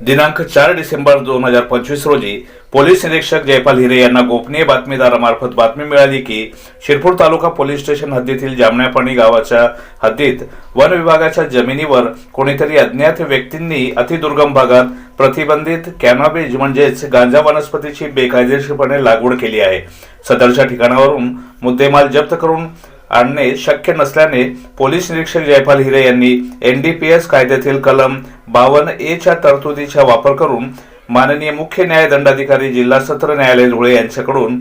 दिनांक 4 डिसेंबर 2025 रोजी पोलीस निरीक्षक जयपाल हिरे यांना गोपनीय बातमीदारामार्फत बातमी मिळाली की शिरपूर तालुका पोलीस स्टेशन हद्दीतील जामण्यापाणी गावाच्या हद्दीत वन विभागाच्या जमिनीवर कोणीतरी अज्ञात व्यक्तींनी अतिदुर्गम भागात प्रतिबंधित कॅनॅबिस म्हणजेच गांजा वनस्पतीची बेकायदेशीरपणे लागवड केली आहे। सदरच्या ठिकाणावरून मुद्देमाल जप्त करून आणणे शक्य नसल्याने पोलीस निरीक्षक जयपाल हिरे यांनी NDPS कायद्यातील कलम 52A च्या तरतुदीचा वापर करून माननीय मुख्य न्यायदंडाधिकारी जिल्हा सत्र न्यायालय धुळे यांच्याकडून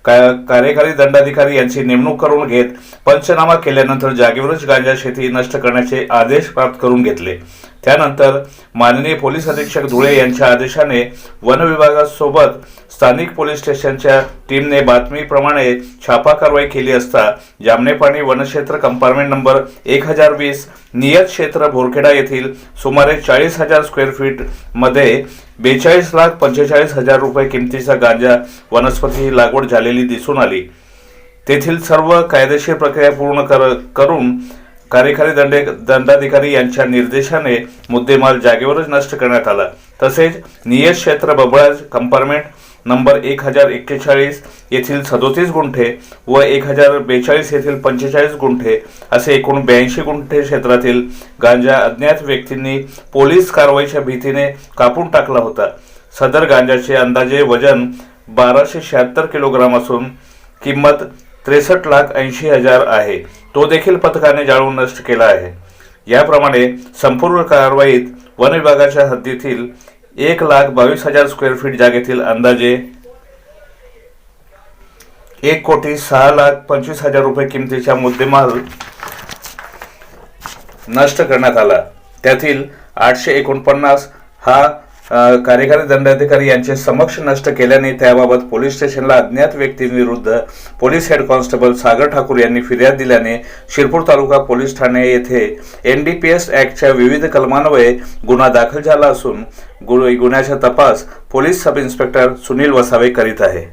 कार्यकारी दंडाधिकारी यांची नेमणूक करून घेत पंचनामा केल्यानंतर जागेवरच गांजा शेती नष्ट करण्याचे आदेश प्राप्त करून घेतले। त्यानंतर माननीय पोलीस अधीक्षक धुळे यांच्या आदेशाने वन विभागासोबत स्थानिक पोलीस स्टेशनच्या टीमने बातमीप्रमाणे छापा कारवाई केली असता जामनेपाणी वनक्षेत्र कंपार्टमेंट नंबर 1020 नियत क्षेत्र भोरखेडा येथील सुमारे 40,000 स्क्वेअर फीट मध्ये 42,45,000 रुपये किमतीचा गांजा वनस्पती लागवड झालेली दिसून आली। तेथील सर्व कायदेशीर प्रक्रिया पूर्ण करून कार्यकारी दंडाधिकारी यांच्या निर्देशाने मुद्देमाल जागेवरच नष्ट करण्यात आला। तसेच नियत क्षेत्र बबळाज कंपार्टमेंट नंबर 1041 येथील 37 गुंठे व 1042 येथील 45 गुंठे असे एकूण 82 गुंठे क्षेत्रातील गांजा अज्ञात व्यक्तींनी पोलीस कारवाईच्या भीतीने कापून टाकला होता। सदर गांजाचे अंदाजे वजन 1276 किलोग्राम असून किंमत 63,80,000 आहे। तो देखील पथकाने जाळून नष्ट केला आहे। याप्रमाणे संपूर्ण कारवाईत वन विभागाच्या हद्दीतील 1,22,000 स्क्वेअर फीट जागेतील अंदाजे 1,06,25,000 रुपये किमतीचा मुद्देमाल नष्ट करण्यात आला। त्यातील 849 हा कार्यकारी दंडाधिकारी यांचे समक्ष नष्ट केल्याने त्याबाबत पोलीस स्टेशनला अज्ञात व्यक्तींविरुद्ध पोलीस हेड कॉन्स्टेबल सागर ठाकूर यांनी फिर्याद दिल्याने शिरपूर तालुका पोलीस ठाणे येथे NDPS ॲक्टच्या विविध कलमान्वये गुन्हा दाखल झाला असून गुन्ह्याचा तपास police sub inspector Sunil Vasave करीत आहे।